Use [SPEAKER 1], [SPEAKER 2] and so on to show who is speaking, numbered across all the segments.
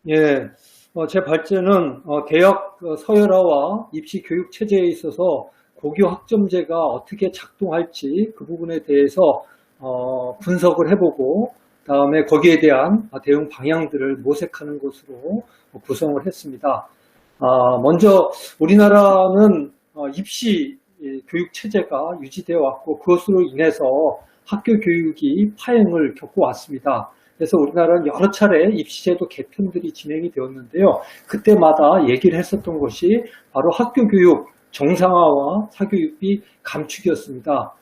[SPEAKER 1] 예, 제 발제는 대학 서열화와 입시 교육 체제에 있어서 고교 학점제가 어떻게 작동할지 그 부분에 대해서 분석을 해보고 다음에 거기에 대한 대응 방향들을 모색하는 것으로 구성을 했습니다. 먼저 우리나라는 입시 교육 체제가 유지되어 왔고 그것으로 인해서 학교 교육이 파행을 겪어왔습니다. 그래서 우리나라는 여러 차례 입시제도 개편들이 진행이 되었는데요. 그때마다 얘기를 했었던 것이 바로 학교 교육 정상화와 사교육비 감축이었습니다.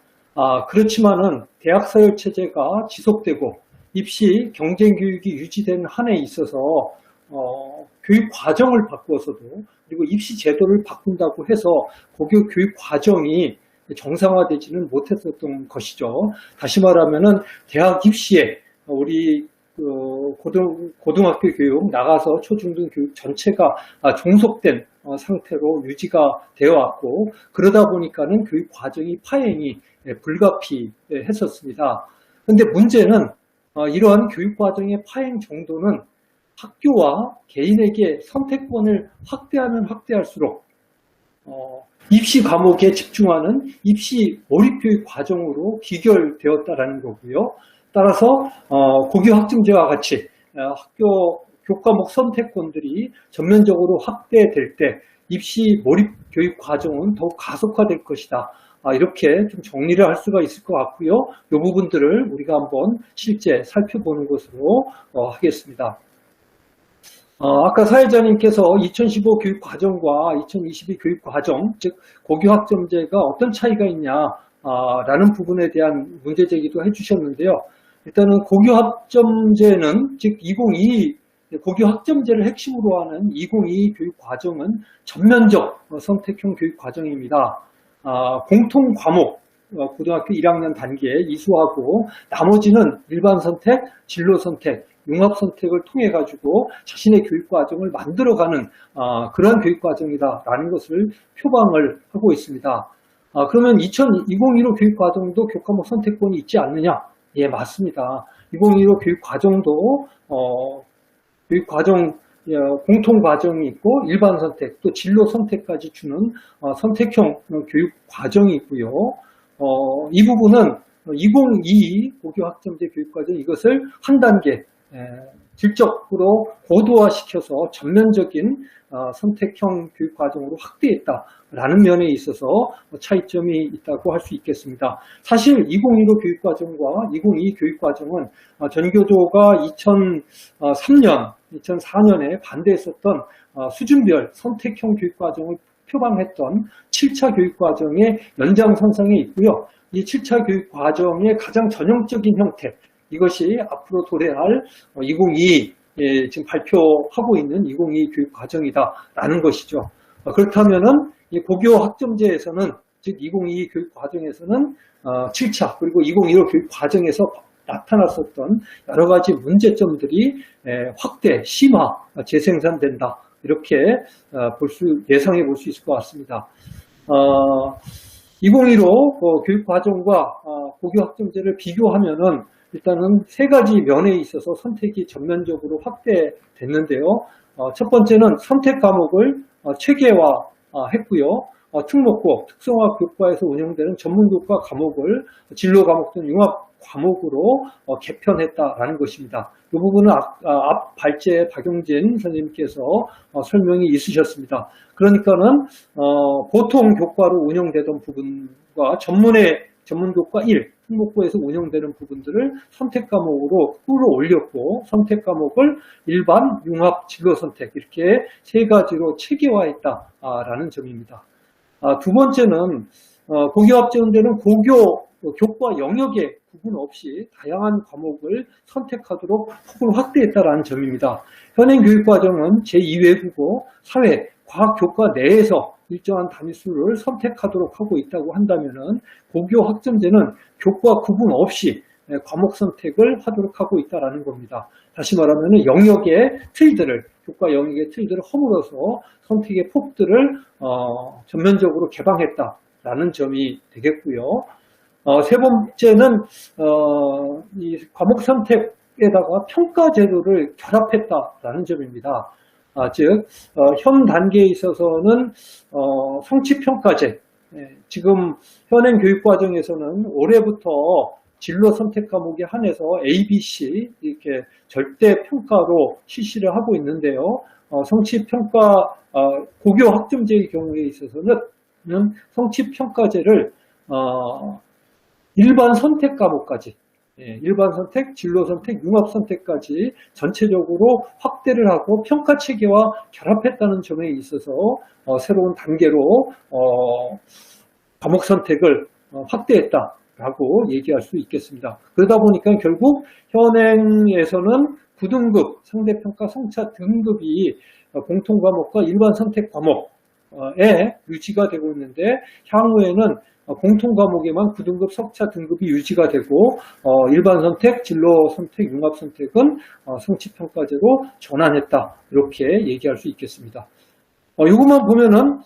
[SPEAKER 1] 그렇지만은 대학 서열 체제가 지속되고 입시 경쟁 교육이 유지되는 한에 있어서 교육 과정을 바꾸어서도 그리고 입시 제도를 바꾼다고 해서 고교 교육 과정이 정상화되지는 못했었던 것이죠. 다시 말하면은 대학 입시에 우리 고등학교 교육 나가서 초중등 교육 전체가 종속된 상태로 유지가 되어 왔고 그러다 보니까는 교육 과정이 파행이 불가피했었습니다. 그런데 문제는 이러한 교육 과정의 파행 정도는 학교와 개인에게 선택권을 확대하면 확대할수록 입시 과목에 집중하는 입시 몰입교육 과정으로 귀결되었다라는 거고요. 따라서 고교 학점제와 같이 학교 교과목 선택권들이 전면적으로 확대될 때 입시 몰입 교육 과정은 더욱 가속화될 것이다. 이렇게 좀 정리를 할 수가 있을 것 같고요. 이 부분들을 우리가 한번 실제 살펴보는 것으로 하겠습니다. 아까 사회자님께서 2015 교육과정과 2022 교육과정, 즉 고교학점제가 어떤 차이가 있냐라는 부분에 대한 문제제기도 해주셨는데요. 일단은 고교학점제는 즉 2022 고교학점제를 핵심으로 하는 2022 교육과정은 전면적 선택형 교육과정입니다. 공통 과목 고등학교 1학년 단계에 이수하고 나머지는 일반 선택, 진로 선택, 융합 선택을 통해 가지고 자신의 교육 과정을 만들어가는 그러한 교육 과정이다라는 것을 표방을 하고 있습니다. 그러면 2015 교육 과정도 교과목 선택권이 있지 않느냐? 예, 맞습니다. 2015 교육 과정도 교육 과정 공통 과정이 있고 일반 선택 또 진로 선택까지 주는 선택형 교육 과정이 있고요. 이 부분은 2022 고교학점제 교육과정 이것을 한 단계 질적으로 고도화시켜서 전면적인 선택형 교육과정으로 확대했다라는 면에 있어서 차이점이 있다고 할 수 있겠습니다. 사실 2015 교육과정과 2022 교육과정은 전교조가 2003년, 2004년에 반대했었던 수준별 선택형 교육과정을 표방했던 7차 교육과정의 연장선상에 있고요. 이 7차 교육과정의 가장 전형적인 형태 이것이 앞으로 도래할 2022 지금 발표하고 있는 2022 교육과정이다라는 것이죠. 그렇다면은 이 고교 학점제에서는 즉 2022 교육과정에서는 7차 그리고 2015 교육과정에서 나타났었던 여러 가지 문제점들이 확대, 심화, 재생산된다. 이렇게 예상해 볼 수 있을 것 같습니다. 2015 교육과정과 고교 학점제를 비교하면은 일단은 세 가지 면에 있어서 선택이 전면적으로 확대됐는데요. 첫 번째는 선택 과목을 체계화했고요. 특목고, 특성화 교과에서 운영되는 전문교과 과목을 진로 과목 또는 융합 과목으로 개편했다라는 것입니다. 이 부분은 앞 발제 박용진 선생님께서 설명이 있으셨습니다. 그러니까는 보통 교과로 운영되던 부분과 전문교과 1, 특목고에서 운영되는 부분들을 선택 과목으로 끌어올렸고 선택 과목을 일반, 융합, 진로 선택 이렇게 세 가지로 체계화했다라는 점입니다. 두 번째는 고교학점제는 고교 교과 영역에 구분 없이 다양한 과목을 선택하도록 폭을 확대했다라는 점입니다. 현행 교육과정은 제2외국어, 사회, 과학 교과 내에서 일정한 단위수를 선택하도록 하고 있다고 한다면은 고교 학점제는 교과 구분 없이 과목 선택을 하도록 하고 있다라는 겁니다. 다시 말하면 영역의 틀들을 교과 영역의 틀들을 허물어서 선택의 폭들을 전면적으로 개방했다라는 점이 되겠고요. 세 번째는 이 과목 선택 과목에다가 평가 제도를 결합했다라는 점입니다. 즉, 현 단계에 있어서는 성취평가제, 지금 현행 교육과정에서는 올해부터 진로 선택 과목에 한해서 A, B, C 이렇게 절대 평가로 실시를 하고 있는데요. 성취평가 고교 학점제의 경우에 있어서는 성취평가제를 일반 선택 과목까지, 일반 선택, 진로 선택, 융합 선택까지 전체적으로 확대를 하고 평가 체계와 결합했다는 점에 있어서 새로운 단계로 과목 선택을 확대했다라고 얘기할 수 있겠습니다. 그러다 보니까 결국 현행에서는 9등급 상대평가 성차 등급이 공통과목과 일반 선택 과목에 유지가 되고 있는데, 향후에는 공통과목에만 9등급 석차 등급이 유지가 되고 일반 선택, 진로 선택, 융합 선택은 성취평가제로 전환했다, 이렇게 얘기할 수 있겠습니다. 이것만 보면은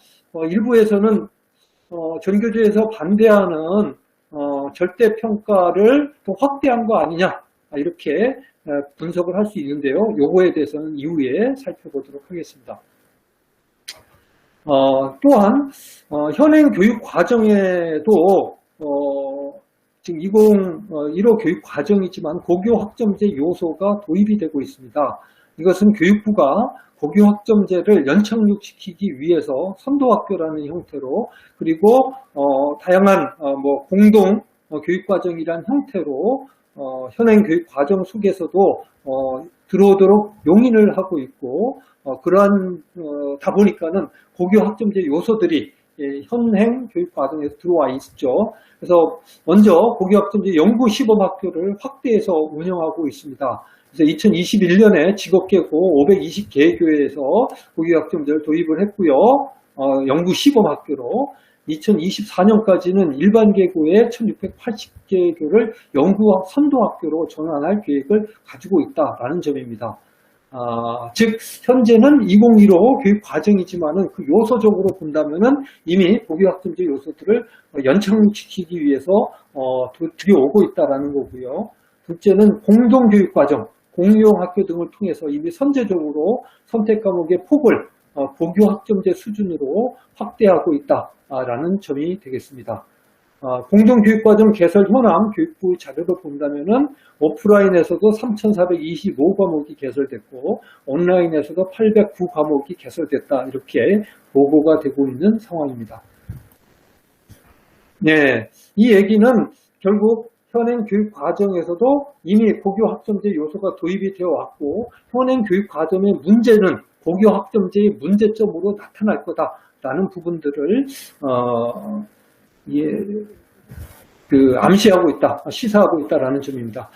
[SPEAKER 1] 일부에서는 전교조에서 반대하는 절대평가를 또 확대한 거 아니냐, 이렇게 분석을 할 수 있는데요. 요거에 대해서는 이후에 살펴보도록 하겠습니다. 또한 현행 교육 과정에도 지금 2015 교육 과정이지만 고교 학점제 요소가 도입이 되고 있습니다. 이것은 교육부가 고교 학점제를 연착륙시키기 위해서 선도학교라는 형태로, 그리고 다양한 공동 교육과정이란 형태로 현행 교육과정 속에서도 들어오도록 용인을 하고 있고, 다 보니까는 고교 학점제 요소들이 현행 교육과정에서 들어와 있죠. 그래서 먼저 고교 학점제 연구 시범학교를 확대해서 운영하고 있습니다. 그래서 2021년에 직업계고 520개 교회에서 고교 학점제를 도입을 했고요. 연구 시범학교로 2024년까지는 일반 계고의 1680개 교를 연구 선도학교로 전환할 계획을 가지고 있다라는 점입니다. 즉 현재는 2015 교육 과정이지만은 그 요소적으로 본다면은 이미 고교 학점제 요소들을 연착륙시키기 위해서 들여오고 있다라는 거고요. 둘째는 공동 교육 과정, 공유형 학교 등을 통해서 이미 선제적으로 선택 과목의 폭을 고교 학점제 수준으로 확대하고 있다라는 점이 되겠습니다. 공동교육과정 개설 현황 교육부 자료를 본다면은 오프라인에서도 3,425과목이 개설됐고 온라인에서도 809과목이 개설됐다, 이렇게 보고가 되고 있는 상황입니다. 네, 이 얘기는 결국 현행 교육 과정에서도 이미 고교 학점제 요소가 도입이 되어 왔고, 현행 교육 과정의 문제는 고교 학점제의 문제점으로 나타날 거다라는 부분들을 암시하고 있다, 시사하고 있다라는 점입니다.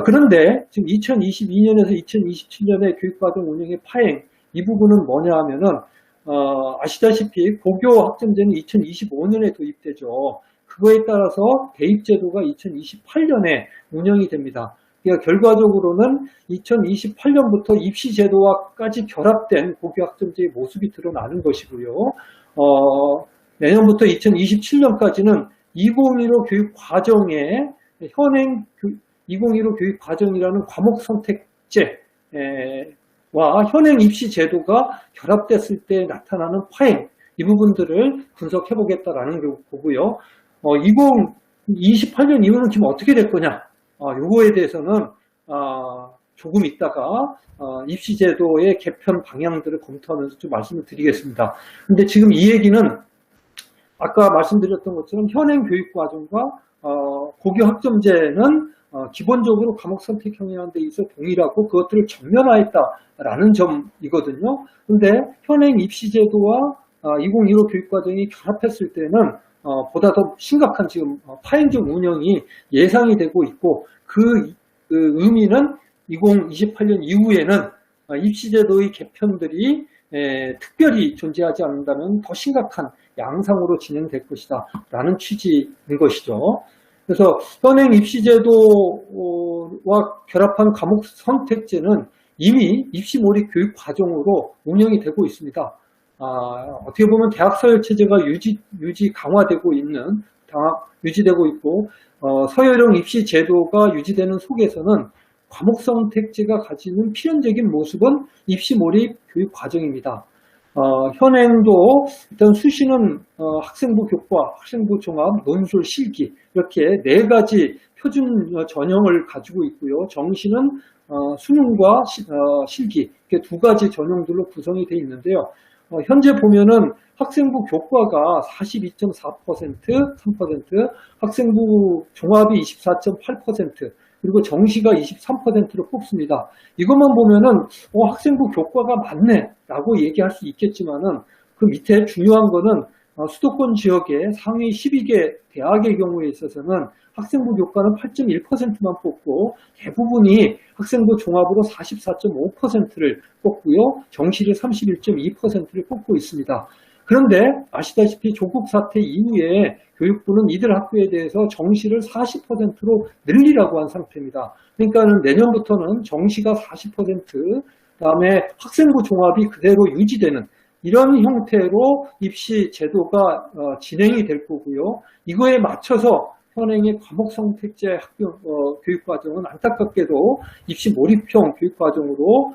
[SPEAKER 1] 그런데 지금 2022년에서 2027년의 교육과정 운영의 파행, 이 부분은 뭐냐 하면은 아시다시피 고교 학점제는 2025년에 도입되죠. 그거에 따라서 대입제도가 2028년에 운영이 됩니다. 그러니까 결과적으로는 2028년부터 입시제도와까지 결합된 고교 학점제의 모습이 드러나는 것이고요. 내년부터 2027년까지는 2015 교육 과정에 현행 2015 교육 과정이라는 과목 선택제와 현행 입시 제도가 결합됐을 때 나타나는 파행, 이 부분들을 분석해 보겠다라는 거고요. 2028년 이후는 지금 어떻게 될 거냐? 요거에 대해서는 조금 있다가 입시 제도의 개편 방향들을 검토하면서 좀 말씀을 드리겠습니다. 근데 지금 이 얘기는 아까 말씀드렸던 것처럼 현행 교육과정과 고교 학점제는 기본적으로 과목 선택형이라는 데 있어 동일하고 그것들을 전면화했다라는 점이거든요. 근데 현행 입시제도와 2015 교육과정이 결합했을 때는 보다 더 심각한 지금 파행적 운영이 예상이 되고 있고, 그 의미는 2028년 이후에는 입시제도의 개편들이 특별히 존재하지 않는다면 더 심각한 양상으로 진행될 것이다 라는 취지인 것이죠. 그래서 현행 입시제도와 결합한 과목 선택제는 이미 입시몰이 교육 과정으로 운영이 되고 있습니다. 어떻게 보면 대학 서열 체제가 유지되고 있고 서열형 입시 제도가 유지되는 속에서는 과목 선택제가 가지는 필연적인 모습은 입시 몰입 교육 과정입니다. 현행도 일단 수시는 학생부 교과, 학생부 종합, 논술, 실기 이렇게 네 가지 표준 전형을 가지고 있고요. 정시는 수능과 실기 이렇게 두 가지 전형들로 구성이 되어 있는데요. 현재 보면은 학생부 교과가 42.4%, 3%, 학생부 종합이 24.8%, 그리고 정시가 23%로 뽑습니다. 이것만 보면은 학생부 교과가 많네 라고 얘기할 수 있겠지만은 그 밑에 중요한 거는 수도권 지역의 상위 12개 대학의 경우에 있어서는 학생부 교과는 8.1%만 뽑고 대부분이 학생부 종합으로 44.5%를 뽑고요. 정시를 31.2%를 뽑고 있습니다. 그런데 아시다시피 조국 사태 이후에 교육부는 이들 학교에 대해서 정시를 40%로 늘리라고 한 상태입니다. 그러니까는 내년부터는 정시가 40%, 그다음에 학생부 종합이 그대로 유지되는 이런 형태로 입시 제도가 진행이 될 거고요. 이거에 맞춰서 현행의 과목 선택제 교육과정은 안타깝게도 입시 몰입형 교육과정으로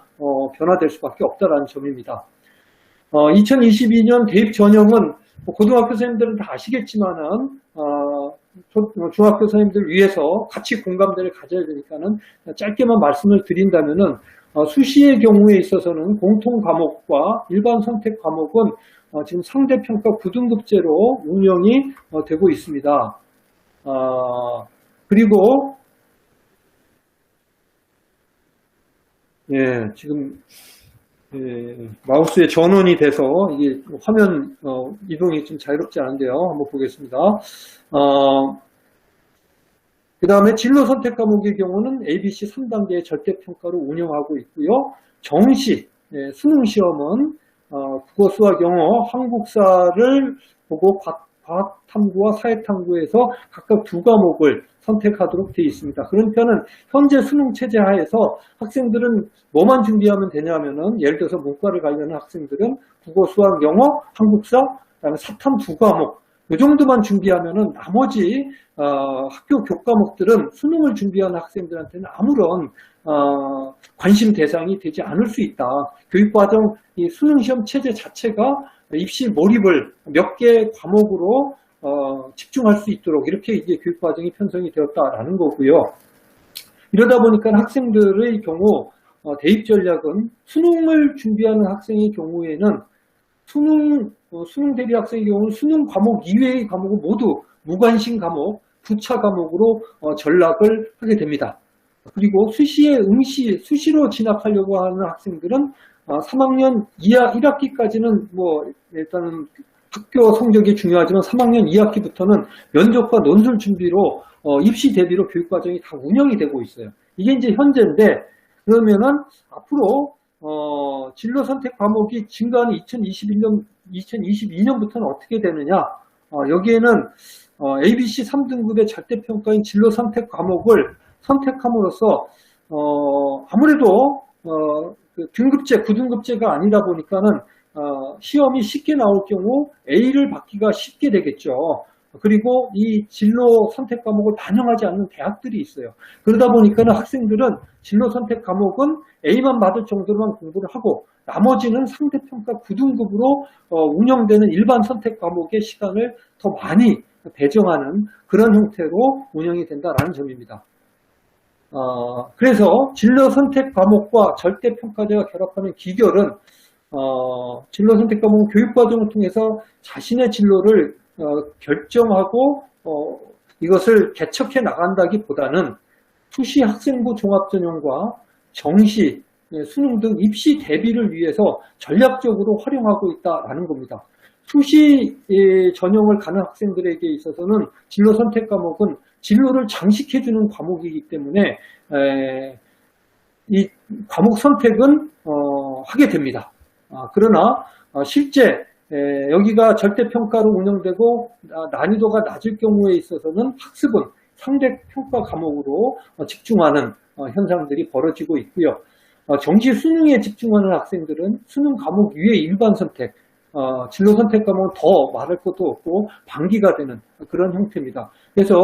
[SPEAKER 1] 변화될 수밖에 없다는 점입니다. 2022년 대입 전형은 고등학교 선생님들은 다 아시겠지만은 중학교 선생님들 위해서 같이 공감대를 가져야 되니까는 짧게만 말씀을 드린다면은 수시의 경우에 있어서는 공통 과목과 일반 선택 과목은 지금 상대평가 9등급제로 운영이 되고 있습니다. 그리고 지금 마우스에 전원이 돼서 이게 화면 이동이 좀 자유롭지 않은데요. 한번 보겠습니다. 그 다음에 진로 선택 과목의 경우는 ABC 3단계의 절대평가로 운영하고 있고요. 정시, 수능 시험은 국어, 수학, 영어, 한국사를 보고 과학탐구와 사회탐구에서 각각 두 과목을 선택하도록 되어 있습니다. 그러니까는 현재 수능 체제 하에서 학생들은 뭐만 준비하면 되냐면은 예를 들어서 문과를 가려는 학생들은 국어, 수학, 영어, 한국사, 그다음에 사탐 두 과목 이 정도만 준비하면은 나머지 학교 교과목들은 수능을 준비하는 학생들한테는 아무런 관심 대상이 되지 않을 수 있다. 교육과정 이 수능 시험 체제 자체가 입시 몰입을 몇 개 과목으로 집중할 수 있도록 이렇게 이제 교육과정이 편성이 되었다라는 거고요. 이러다 보니까 학생들의 경우 대입 전략은 수능을 준비하는 학생의 경우에는 수능 대비 학생의 경우는 수능 과목 이외의 과목은 모두 무관심 과목, 부차 과목으로 전락을 하게 됩니다. 그리고 수시로 진학하려고 하는 학생들은 3학년 1학기까지는 뭐 일단은 학교 성적이 중요하지만 3학년 2학기부터는 면접과 논술 준비로 입시 대비로 교육과정이 다 운영이 되고 있어요. 이게 이제 현재인데 그러면은 앞으로 진로 선택 과목이 증가하는 2022년부터는 어떻게 되느냐? 여기에는 ABC 3등급의 절대평가인 진로 선택 과목을 선택함으로써 아무래도 그 등급제, 9등급제가 아니다 보니까는 시험이 쉽게 나올 경우 A를 받기가 쉽게 되겠죠. 그리고 이 진로 선택 과목을 반영하지 않는 대학들이 있어요. 그러다 보니까는 학생들은 진로 선택 과목은 A만 받을 정도로만 공부를 하고 나머지는 상대평가 9등급으로 운영되는 일반 선택 과목의 시간을 더 많이 배정하는 그런 형태로 운영이 된다라는 점입니다. 그래서 진로 선택 과목과 절대평가제가 결합하는 기결은 진로 선택 과목은 교육과정을 통해서 자신의 진로를 결정하고 이것을 개척해 나간다기보다는 수시 학생부 종합전형과 정시, 수능 등 입시 대비를 위해서 전략적으로 활용하고 있다라는 겁니다. 수시 전형을 가는 학생들에게 있어서는 진로 선택 과목은 진로를 장식해주는 과목이기 때문에 이 과목 선택은 하게 됩니다. 그러나 실제 여기가 절대평가로 운영되고 난이도가 낮을 경우에 있어서는 학습은 상대평가 과목으로 집중하는 현상들이 벌어지고 있고요. 정시 수능에 집중하는 학생들은 수능 과목 위에 일반 선택, 진로 선택 과목은 더 말할 것도 없고 방기가 되는 그런 형태입니다. 그래서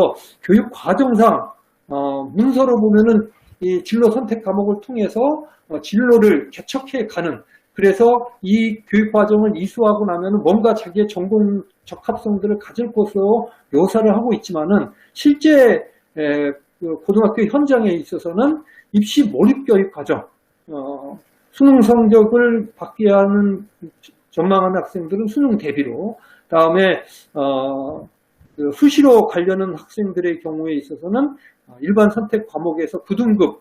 [SPEAKER 1] 교육 과정상 문서로 보면은 이 진로 선택 과목을 통해서 진로를 개척해 가는, 그래서 이 교육 과정을 이수하고 나면 뭔가 자기의 전공 적합성들을 가질 것으로 묘사를 하고 있지만은 실제 그 고등학교 현장에 있어서는 입시 몰입 교육 과정, 수능 성적을 받게 하는 전망하는 학생들은 수능 대비로, 다음에 그 수시로 가려는 학생들의 경우에 있어서는 일반 선택 과목에서 9등급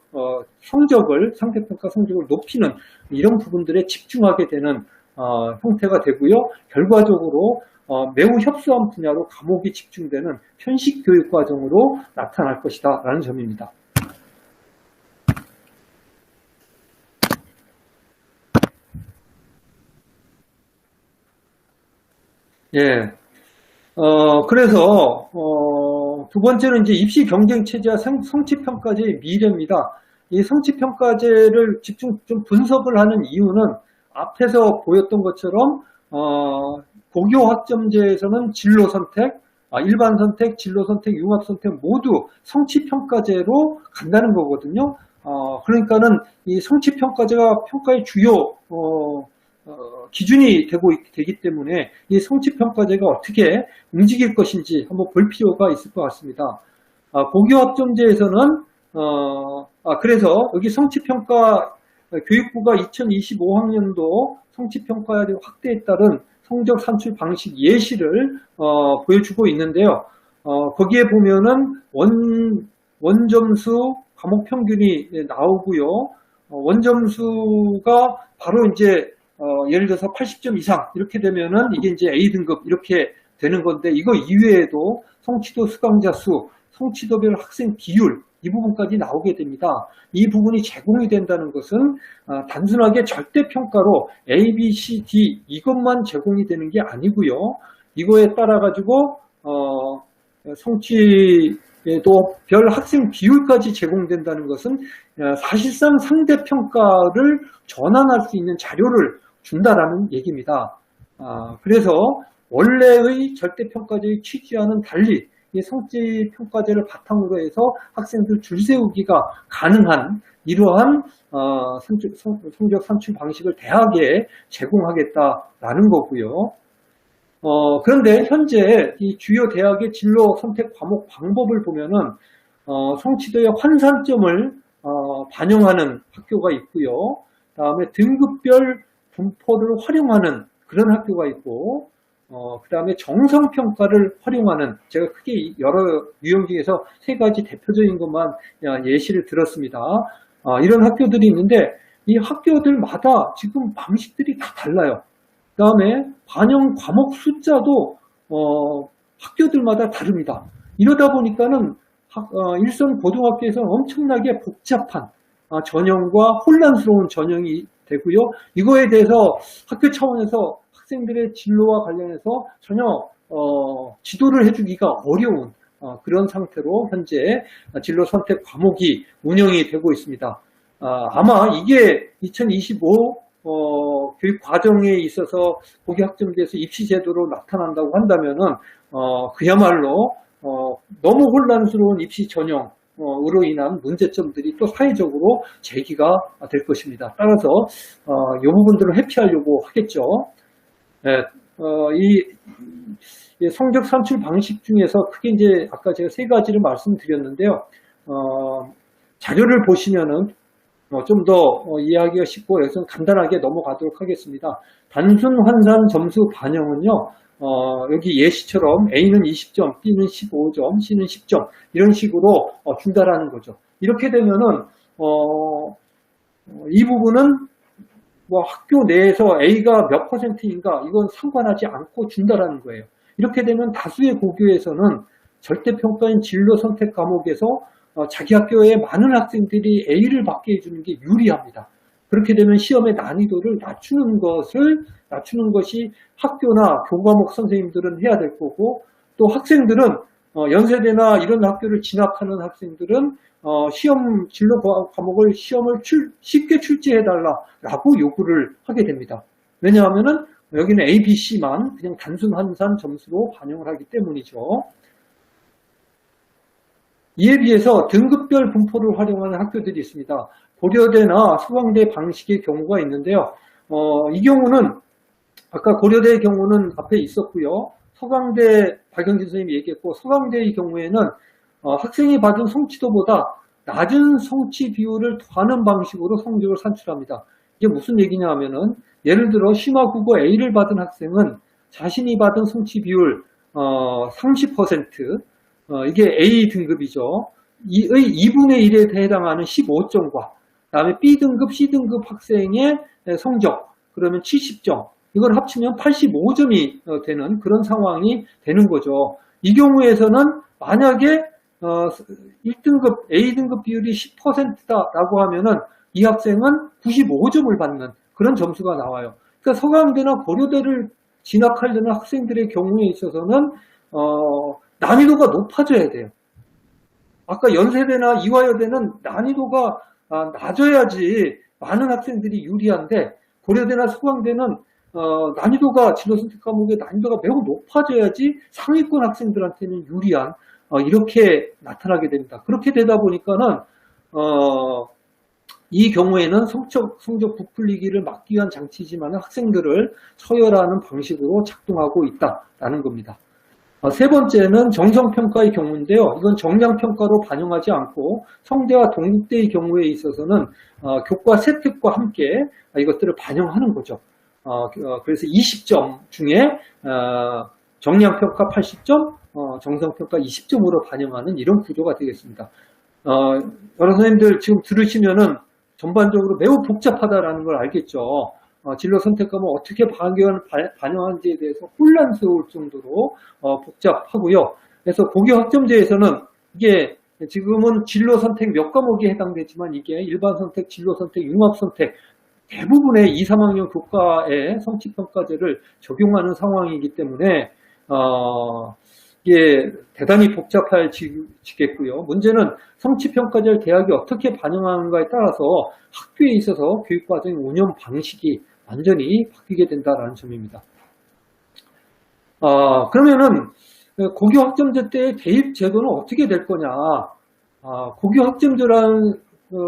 [SPEAKER 1] 성적을, 상대평가 성적을 높이는 이런 부분들에 집중하게 되는 형태가 되고요. 결과적으로 매우 협소한 분야로 과목이 집중되는 편식 교육 과정으로 나타날 것이다 라는 점입니다. 예. 그래서 두 번째는 이제 입시 경쟁 체제와 성취평가제의 미래입니다. 이 성취평가제를 집중 좀 분석을 하는 이유는 앞에서 보였던 것처럼 고교 학점제에서는 진로 선택, 일반 선택, 진로 선택, 융합 선택 모두 성취평가제로 간다는 거거든요. 그러니까는 이 성취평가제가 평가의 주요 기준이 되기 때문에 이 성취평가제가 어떻게 움직일 것인지 한번 볼 필요가 있을 것 같습니다. 고교학점제에서는 그래서 여기 성취평가 교육부가 2025학년도 성취평가 확대에 따른 성적 산출 방식 예시를 보여주고 있는데요. 거기에 보면은 원점수 과목 평균이 나오고요. 원점수가 바로 이제 예를 들어서 80점 이상 이렇게 되면은 이게 이제 A등급 이렇게 되는 건데, 이거 이외에도 성취도 수강자 수, 성취도별 학생 비율 이 부분까지 나오게 됩니다. 이 부분이 제공이 된다는 것은 단순하게 절대평가로 A, B, C, D 이것만 제공이 되는 게 아니고요. 이거에 따라 가지고 성취도 별 학생 비율까지 제공된다는 것은 사실상 상대평가를 전환할 수 있는 자료를 준다라는 얘기입니다. 그래서 원래의 절대평가제의 취지와는 달리 이 성취평가제를 바탕으로 해서 학생들 줄 세우기가 가능한 이러한 성적 산출 방식을 대학에 제공하겠다라는 거고요. 그런데 현재 이 주요 대학의 진로 선택 과목 방법을 보면은 성취도의 환산점을 반영하는 학교가 있고요. 다음에 등급별 분포를 활용하는 그런 학교가 있고, 그 다음에 정성평가를 활용하는, 제가 크게 여러 유형 중에서 세 가지 대표적인 것만 예시를 들었습니다. 이런 학교들이 있는데 이 학교들마다 지금 방식들이 다 달라요. 그 다음에 반영 과목 숫자도 학교들마다 다릅니다. 이러다 보니까는 일선 고등학교에서는 엄청나게 복잡한 전형과 혼란스러운 전형이 되고요. 이거에 대해서 학교 차원에서 학생들의 진로와 관련해서 전혀 지도를 해주기가 어려운 그런 상태로 현재 진로 선택 과목이 운영이 되고 있습니다. 아마 이게 2025 교육 과정에 있어서 고교 학점제에서 입시 제도로 나타난다고 한다면은 그야말로 너무 혼란스러운 입시 전형으로 인한 문제점들이 또 사회적으로 제기가 될 것입니다. 따라서 이 부분들을 회피하려고 하겠죠. 네, 이 성적 산출 방식 중에서 크게 이제 아까 제가 세 가지를 말씀드렸는데요. 자료를 보시면은 좀 더 이해하기가 쉽고 여기서 간단하게 넘어가도록 하겠습니다. 단순 환산 점수 반영은요, 여기 예시처럼 A는 20점, B는 15점, C는 10점 이런 식으로 준다라는 거죠. 이렇게 되면은 이 부분은 뭐 학교 내에서 A가 몇 %인가 이건 상관하지 않고 준다라는 거예요. 이렇게 되면 다수의 고교에서는 절대평가인 진로 선택 과목에서 자기 학교에 많은 학생들이 A를 받게 해주는 게 유리합니다. 그렇게 되면 시험의 난이도를 낮추는 것이 학교나 교과목 선생님들은 해야 될 거고, 또 학생들은 연세대나 이런 학교를 진학하는 학생들은 시험 진로 과목을 시험을 쉽게 출제해달라라고 요구를 하게 됩니다. 왜냐하면은 여기는 A, B, C만 그냥 단순 환산 점수로 반영을 하기 때문이죠. 이에 비해서 등급별 분포를 활용하는 학교들이 있습니다. 고려대나 서강대 방식의 경우가 있는데요. 이 경우는 아까 고려대의 경우는 앞에 있었고요. 서강대 박영진 선생님이 얘기했고 서강대의 경우에는 학생이 받은 성취도보다 낮은 성취 비율을 더하는 방식으로 성적을 산출합니다. 이게 무슨 얘기냐 하면은 예를 들어 심화국어 A를 받은 학생은 자신이 받은 성취 비율 30% 이게 A 등급이죠. 이의 2분의 1에 해당하는 15점과 그다음에 B 등급, C 등급 학생의 성적 그러면 70점 이걸 합치면 85점이 되는 그런 상황이 되는 거죠. 이 경우에서는 만약에 1등급 A 등급 비율이 10%다라고 하면은 이 학생은 95점을 받는 그런 점수가 나와요. 그러니까 서강대나 고려대를 진학하려는 학생들의 경우에 있어서는 난이도가 높아져야 돼요. 아까 연세대나 이화여대는 난이도가 낮아야지 많은 학생들이 유리한데 고려대나 서강대는 난이도가 진로 선택 과목의 난이도가 매우 높아져야지 상위권 학생들한테는 유리한 이렇게 나타나게 됩니다. 그렇게 되다 보니까는 이 경우에는 성적 부풀리기를 막기 위한 장치지만 학생들을 서열하는 방식으로 작동하고 있다라는 겁니다. 세 번째는 정성평가의 경우인데요. 이건 정량평가로 반영하지 않고 성대와 동국대의 경우에 있어서는 교과 세특과 함께 이것들을 반영하는 거죠. 그래서 20점 중에 정량평가 80점, 정성평가 20점으로 반영하는 이런 구조가 되겠습니다. 여러 선생님들 지금 들으시면은 전반적으로 매우 복잡하다라는 걸 알겠죠. 진로 선택하면 어떻게 반영하는지에 대해서 혼란스러울 정도로 복잡하고요. 그래서 고교 학점제에서는 이게 지금은 진로 선택 몇 과목에 해당되지만 이게 일반 선택, 진로 선택, 융합 선택 대부분의 2, 3학년 교과의 성취평가제를 적용하는 상황이기 때문에 이게 대단히 복잡해지겠고요. 문제는 성취평가제를 대학이 어떻게 반영하는가에 따라서 학교에 있어서 교육과정의 운영 방식이 완전히 바뀌게 된다는 점입니다. 그러면은 고교 학점제 때의 대입 제도는 어떻게 될 거냐? 고교 학점제라는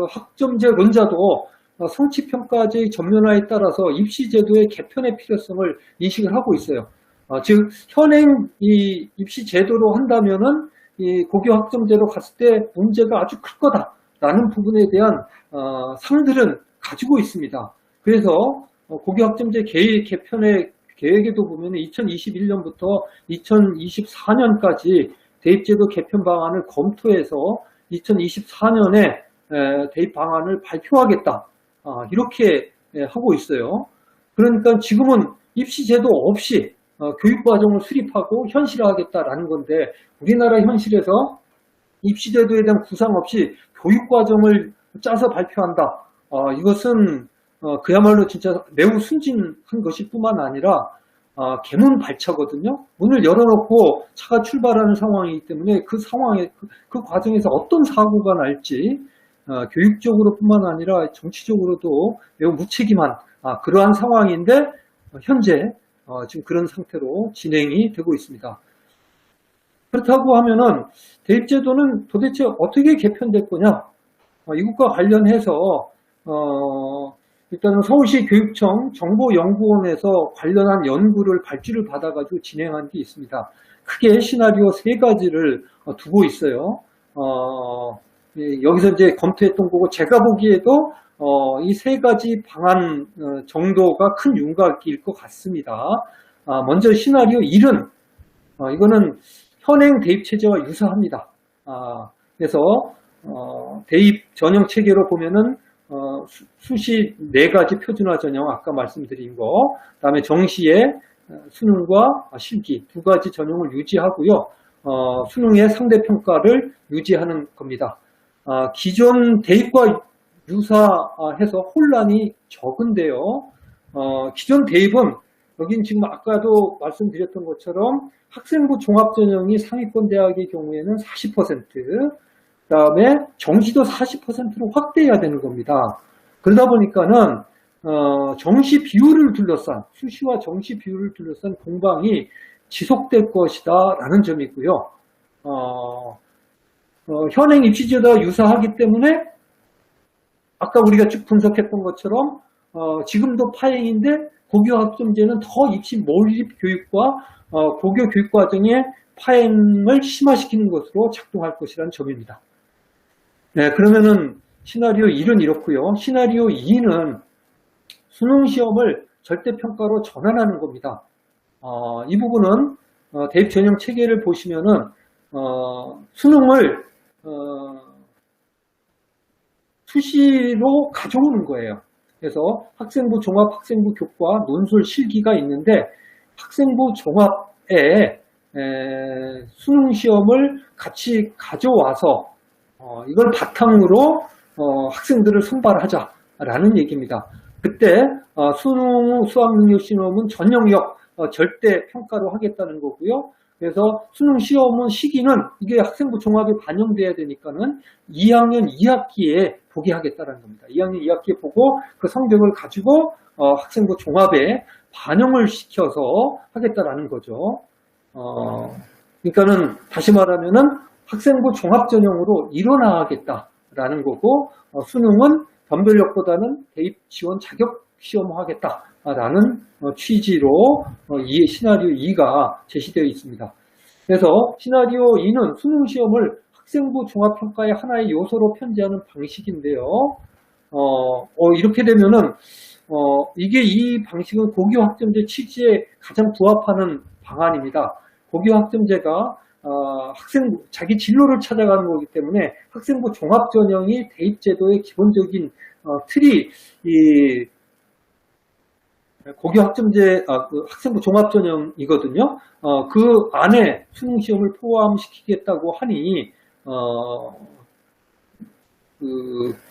[SPEAKER 1] 학점제론자도 성취평가제의 전면화에 따라서 입시제도의 개편의 필요성을 인식을 하고 있어요. 즉 현행 이 입시 제도로 한다면은 이 고교 학점제로 갔을 때 문제가 아주 클 거다라는 부분에 대한 상들은 가지고 있습니다. 그래서 고교 학점제 개편의 계획에도 보면 2021년부터 2024년까지 대입제도 개편 방안을 검토해서 2024년에 대입 방안을 발표하겠다 이렇게 하고 있어요. 그러니까 지금은 입시 제도 없이 교육과정을 수립하고 현실화하겠다라는 건데 우리나라 현실에서 입시제도에 대한 구상 없이 교육과정을 짜서 발표한다. 이것은 그야말로 진짜 매우 순진한 것일 뿐만 아니라 개문발차거든요. 문을 열어놓고 차가 출발하는 상황이기 때문에 그 상황에 그 과정에서 어떤 사고가 날지 교육적으로 뿐만 아니라 정치적으로도 매우 무책임한 그러한 상황인데 현재 지금 그런 상태로 진행이 되고 있습니다. 그렇다고 하면은 대입제도는 도대체 어떻게 개편될 거냐? 이것과 관련해서 일단은 서울시 교육청 정보연구원에서 관련한 연구를 발주를 받아가지고 진행한 게 있습니다. 크게 시나리오 3가지를 두고 있어요. 여기서 이제 검토했던 거고 제가 보기에도 이 3가지 방안 정도가 큰 윤곽일 것 같습니다. 먼저 시나리오 1은 이거는 현행 대입 체제와 유사합니다. 그래서 대입 전형 체계로 보면은 수시 4가지 표준화 전형 아까 말씀드린 거, 그다음에 정시에 수능과 실기 2가지 전형을 유지하고요. 수능의 상대평가를 유지하는 겁니다. 기존 대입과 유사해서 혼란이 적은데요. 기존 대입은 여긴 지금 아까도 말씀드렸던 것처럼 학생부 종합전형이 상위권 대학의 경우에는 40%, 그 다음에 정시도 40%로 확대해야 되는 겁니다. 그러다 보니까는 정시 비율을 둘러싼 수시와 정시 비율을 둘러싼 공방이 지속될 것이다 라는 점이 있고요. 현행 입시제도와 유사하기 때문에 아까 우리가 쭉 분석했던 것처럼 지금도 파행인데 고교 학점제는 더 입시 몰입 교육과 고교 교육 과정의 파행을 심화시키는 것으로 작동할 것이라는 점입니다. 네, 그러면은 시나리오 1은 이렇고요. 시나리오 2는 수능 시험을 절대평가로 전환하는 겁니다. 이 부분은 대입 전형 체계를 보시면은 수능을 수시로 가져오는 거예요. 그래서 학생부 종합, 학생부 교과, 논술 실기가 있는데 학생부 종합에 수능 시험을 같이 가져와서 이걸 바탕으로 학생들을 선발하자라는 얘기입니다. 그때 수능 수학능력시험은 전 영역 절대 평가로 하겠다는 거고요. 그래서 수능 시험은 시기는 이게 학생부 종합에 반영돼야 되니까는 2학년 2학기에 보게 하겠다는 겁니다. 2학년 2학기에 보고 그 성적을 가지고 학생부 종합에 반영을 시켜서 하겠다라는 거죠. 그러니까는 다시 말하면은 학생부 종합 전형으로 일어나겠다라는 거고 수능은 변별력보다는 대입 지원 자격 시험을 하겠다라는 취지로 이 시나리오 2가 제시되어 있습니다. 그래서 시나리오 2는 수능 시험을 학생부 종합평가의 하나의 요소로 편제하는 방식인데요. 이렇게 되면은 이게 이 방식은 고교 학점제 취지에 가장 부합하는 방안입니다. 고교 학점제가 자기 진로를 찾아가는 거기 때문에 학생부 종합전형이 대입제도의 기본적인 틀이 이 고교 학점제, 학생부 종합전형이거든요. 그 안에 수능 시험을 포함시키겠다고 하니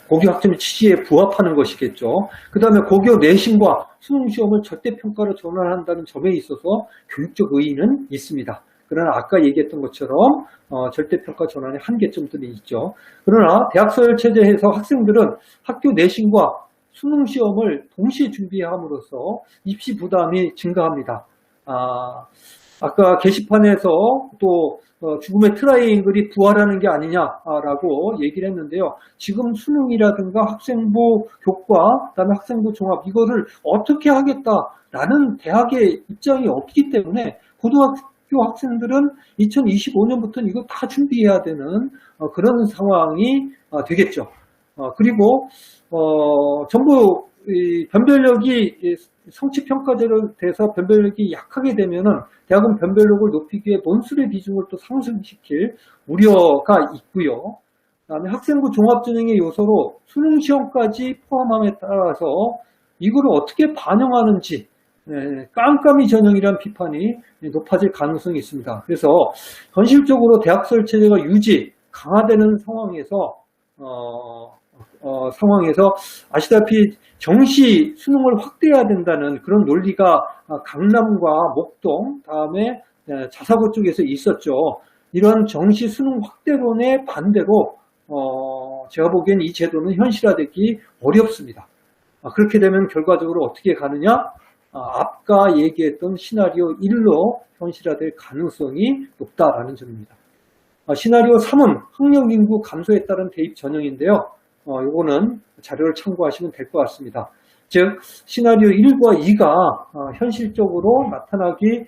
[SPEAKER 1] 고교 학점제 취지에 부합하는 것이겠죠. 그 다음에 고교 내신과 수능 시험을 절대평가로 전환한다는 점에 있어서 교육적 의의는 있습니다. 그러나 아까 얘기했던 것처럼 절대평가 전환의 한계점들이 있죠. 그러나 대학서열 체제에서 학생들은 학교 내신과 수능 시험을 동시에 준비함으로써 입시 부담이 증가합니다. 아까 게시판에서 또 죽음의 트라이앵글이 부활하는 게 아니냐라고 얘기를 했는데요. 지금 수능이라든가 학생부 교과, 그다음에 학생부 종합 이거를 어떻게 하겠다라는 대학의 입장이 없기 때문에 고등학교 학생들은 2025년부터는 이거 다 준비해야 되는 그런 상황이 되겠죠. 그리고 전부 변별력이 성취평가제로 돼서 변별력이 약하게 되면은 대학은 변별력을 높이기 위해 논술의 비중을 또 상승시킬 우려가 있고요. 그다음에 학생부 종합전형의 요소로 수능 시험까지 포함함에 따라서 이거를 어떻게 반영하는지 깜깜이 전형이라는 비판이 높아질 가능성이 있습니다. 그래서 현실적으로 대학설 체제가 강화되는 상황에서 아시다시피 정시 수능을 확대해야 된다는 그런 논리가 강남과 목동, 다음에 자사고 쪽에서 있었죠. 이런 정시 수능 확대론의 반대로 제가 보기엔 이 제도는 현실화되기 어렵습니다. 그렇게 되면 결과적으로 어떻게 가느냐? 아까 얘기했던 시나리오 1로 현실화될 가능성이 높다라는 점입니다. 시나리오 3은 학령 인구 감소에 따른 대입 전형인데요. 요거는 자료를 참고하시면 될 것 같습니다. 즉 시나리오 1과 2가 현실적으로 나타나기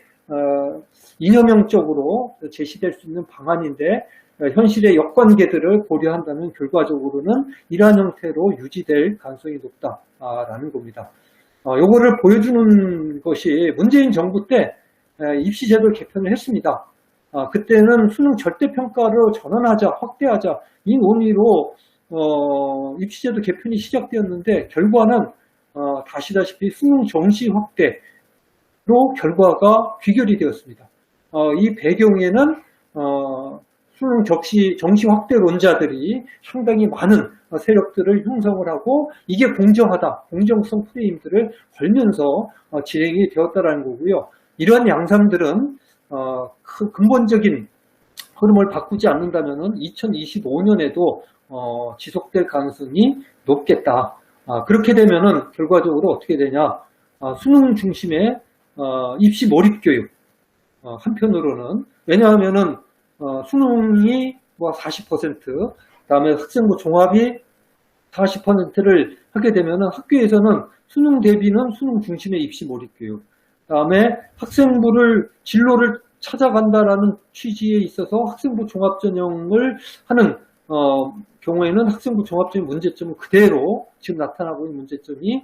[SPEAKER 1] 이념형적으로 제시될 수 있는 방안인데 현실의 역관계들을 고려한다면 결과적으로는 이러한 형태로 유지될 가능성이 높다라는 겁니다. 요거를 보여주는 것이 문재인 정부 때 입시제도 개편을 했습니다. 그때는 수능 절대평가로 전환하자, 확대하자 이 논의로 입시제도 개편이 시작되었는데 결과는 아시다시피 수능 정시 확대로 결과가 귀결이 되었습니다. 이 배경에는 수능 정시 확대론자들이 상당히 많은 세력들을 형성을 하고 이게 공정하다, 공정성 프레임들을 걸면서 진행이 되었다는 거고요. 이러한 양상들은 근본적인 흐름을 바꾸지 않는다면 2025년에도 지속될 가능성이 높겠다. 그렇게 되면은 결과적으로 어떻게 되냐? 수능 중심의 입시 몰입 교육. 한편으로는 왜냐하면은 수능이 뭐 40%, 그다음에 학생부 종합이 40%를 하게 되면은 학교에서는 수능 대비는 수능 중심의 입시 몰입 교육, 그다음에 학생부를 진로를 찾아간다라는 취지에 있어서 학생부 종합전형을 하는 경우에는 학생부 종합전형 문제점은 그대로 지금 나타나고 있는 문제점이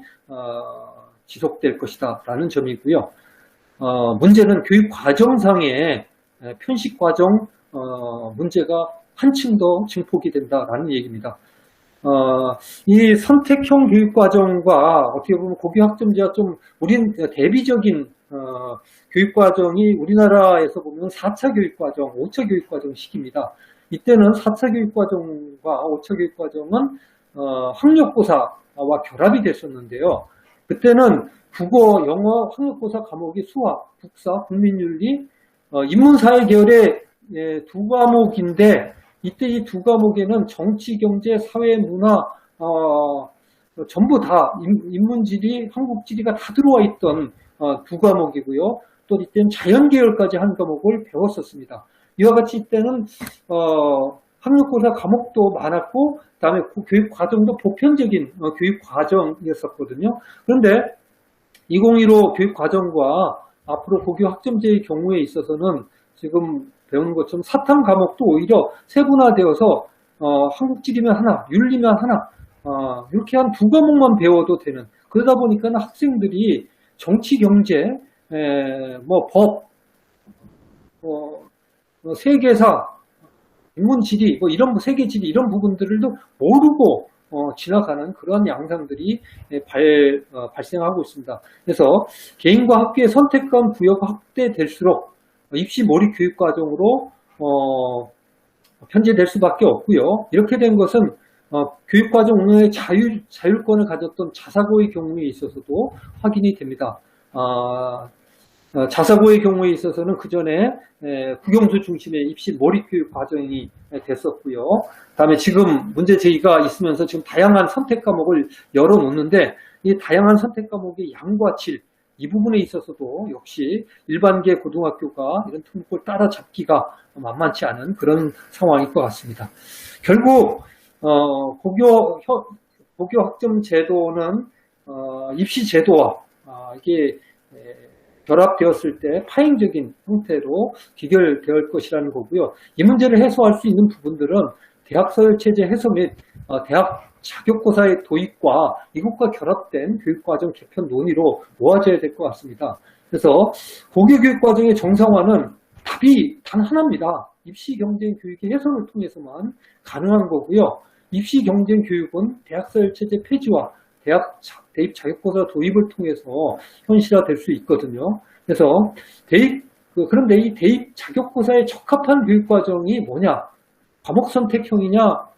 [SPEAKER 1] 지속될 것이다라는 점이고요. 문제는 교육 과정상의 편식 과정 문제가 한층 더 증폭이 된다라는 얘기입니다. 이 선택형 교육과정과 어떻게 보면 고교 학점제와 좀 우린 대비적인 교육과정이 우리나라에서 보면 4차 교육과정, 5차 교육과정 시기입니다. 이때는 4차 교육과정과 5차 교육과정은 학력고사와 결합이 됐었는데요. 그때는 국어, 영어, 학력고사 과목이 수학, 국사, 국민윤리, 인문사회 계열의 두 과목인데 이때 이 두 과목에는 정치, 경제, 사회, 문화 전부 다 인문지리, 한국지리가 다 들어와 있던 두 과목이고요. 또 이때는 자연계열까지 한 과목을 배웠었습니다. 이와 같이 이때는 학력고사 과목도 많았고 그다음에 교육 과정도 보편적인 교육 과정이었었거든요. 그런데 2015 교육 과정과 앞으로 고교 학점제의 경우에 있어서는 지금 배우는 것처럼 사탐 과목도 오히려 세분화되어서 한국지리면 하나, 윤리면 하나 이렇게 한 두 과목만 배워도 되는, 그러다 보니까 학생들이 정치, 경제, 뭐 법, 세계사, 인문지리, 뭐 이런 세계지리 이런 부분들도 모르고 지나가는 그러한 양상들이 발생하고 있습니다. 그래서 개인과 학교의 선택권 부여가 확대될수록 입시 몰입 교육 과정으로 편제될 수밖에 없고요. 이렇게 된 것은 교육 과정 운영의 자율권을 가졌던 자사고의 경우에 있어서도 확인이 됩니다. 자사고의 경우에 있어서는 그 전에 국영수 중심의 입시 몰입 교육 과정이 됐었고요. 그다음에 지금 문제 제기가 있으면서 지금 다양한 선택 과목을 열어놓는데 이 다양한 선택 과목의 양과 질, 이 부분에 있어서도 역시 일반계 고등학교가 이런 특목을 따라잡기가 만만치 않은 그런 상황일 것 같습니다. 결국 고교 학점 제도는 입시 제도와 이게 결합되었을 때 파행적인 형태로 귀결될 것이라는 거고요. 이 문제를 해소할 수 있는 부분들은 대학서열체제 해소 및 대학 자격고사의 도입과 이것과 결합된 교육과정 개편 논의로 모아져야 될 것 같습니다. 그래서 고교교육과정의 정상화는 답이 단 하나입니다. 입시 경쟁 교육의 해소를 통해서만 가능한 거고요. 입시 경쟁 교육은 대학서열체제 폐지와 대입 자격고사 도입을 통해서 현실화될 수 있거든요. 그래서 그런데 이 대입 자격고사에 적합한 교육과정이 뭐냐? 과목 선택형이냐?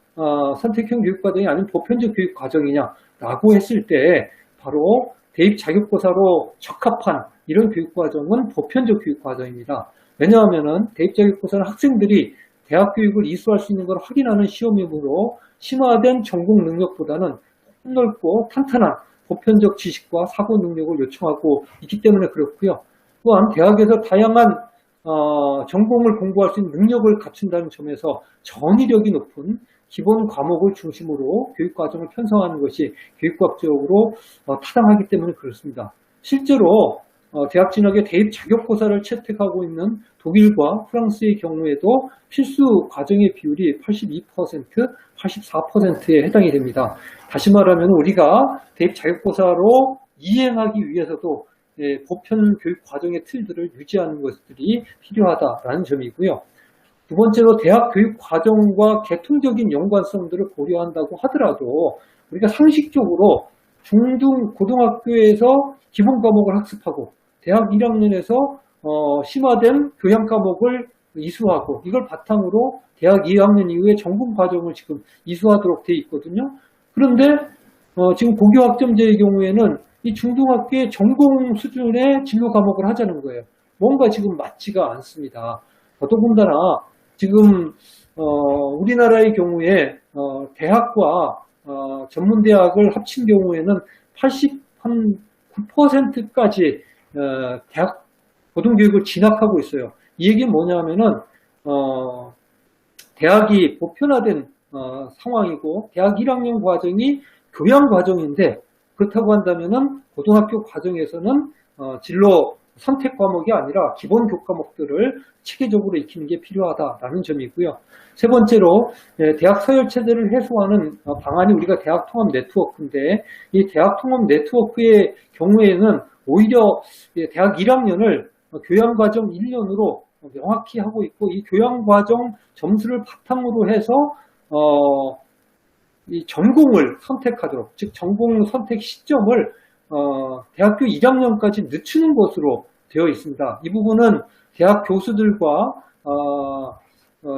[SPEAKER 1] 선택형 교육과정이 아닌 보편적 교육과정이냐라고 했을 때 바로 대입 자격고사로 적합한 이런 교육과정은 보편적 교육과정입니다. 왜냐하면 대입 자격고사는 학생들이 대학 교육을 이수할 수 있는 걸 확인하는 시험이므로 심화된 전공 능력보다는 넓고 탄탄한 보편적 지식과 사고 능력을 요청하고 있기 때문에 그렇고요. 또한 대학에서 다양한 전공을 공부할 수 있는 능력을 갖춘다는 점에서 전이력이 높은 기본 과목을 중심으로 교육과정을 편성하는 것이 교육학적으로 타당하기 때문에 그렇습니다. 실제로 대학 진학에 대입 자격고사를 채택하고 있는 독일과 프랑스의 경우에도 필수 과정의 비율이 82%, 84%에 해당이 됩니다. 다시 말하면 우리가 대입 자격고사로 이행하기 위해서도 보편 교육 과정의 틀들을 유지하는 것들이 필요하다라는 점이고요. 두 번째로 대학 교육 과정과 계통적인 연관성들을 고려한다고 하더라도 우리가 상식적으로 중등 고등학교에서 기본 과목을 학습하고 대학 1학년에서 심화된 교양 과목을 이수하고 이걸 바탕으로 대학 2학년 이후에 전공 과정을 지금 이수하도록 되어 있거든요. 그런데 지금 고교 학점제의 경우에는 이 중등학교의 전공 수준의 진로 과목을 하자는 거예요. 뭔가 지금 맞지가 않습니다. 더더군다나 지금 우리나라의 경우에 대학과 전문대학을 합친 경우에는 89%까지 대학 고등교육을 진학하고 있어요. 이 얘기는 뭐냐면은 대학이 보편화된 상황이고 대학 1학년 과정이 교양 과정인데 그렇다고 한다면은 고등학교 과정에서는 진로 선택 과목이 아니라 기본 교과목들을 체계적으로 익히는 게 필요하다라는 점이고요. 세 번째로 대학 서열 체제를 해소하는 방안이 우리가 대학 통합 네트워크인데 이 대학 통합 네트워크의 경우에는 오히려 대학 1학년을 교양과정 1년으로 명확히 하고 있고 이 교양과정 점수를 바탕으로 해서 이 전공을 선택하도록 즉 전공 선택 시점을 대학교 1학년까지 늦추는 것으로 되어 있습니다. 이 부분은 대학 교수들과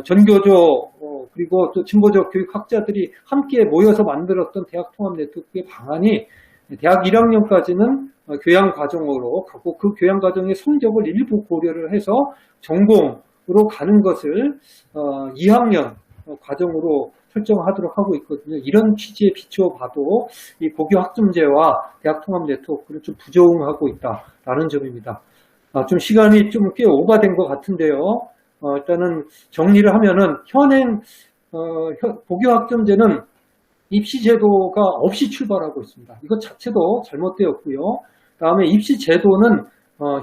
[SPEAKER 1] 전교조 그리고 또 진보적 교육학자들이 함께 모여서 만들었던 대학 통합 네트워크의 방안이 대학 1학년까지는 교양 과정으로 가고 그 교양 과정의 성적을 일부 고려를 해서 전공으로 가는 것을 2학년 과정으로 설정하도록 하고 있거든요. 이런 취지에 비추어봐도 이 고교 학점제와 대학 통합 네트워크는 좀 부정하고 있다라는 점입니다. 좀 시간이 좀 꽤 오버된 것 같은데요. 일단은 정리를 하면은 현행 고교 학점제는 입시 제도가 없이 출발하고 있습니다. 이것 자체도 잘못되었고요. 다음에 입시 제도는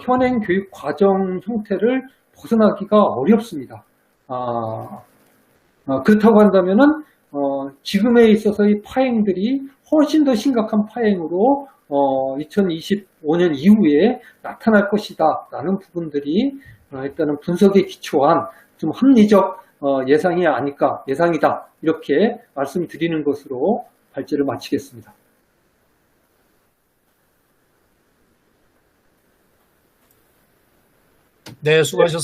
[SPEAKER 1] 현행 교육 과정 형태를 벗어나기가 어렵습니다. 그렇다고 한다면은 지금에 있어서의 파행들이 훨씬 더 심각한 파행으로 2025년 이후에 나타날 것이다 라는 부분들이 일단은 분석에 기초한 좀 합리적 예상이 아닐까, 예상이다 이렇게 말씀드리는 것으로 발제를 마치겠습니다.
[SPEAKER 2] 네, 수고하셨습니다.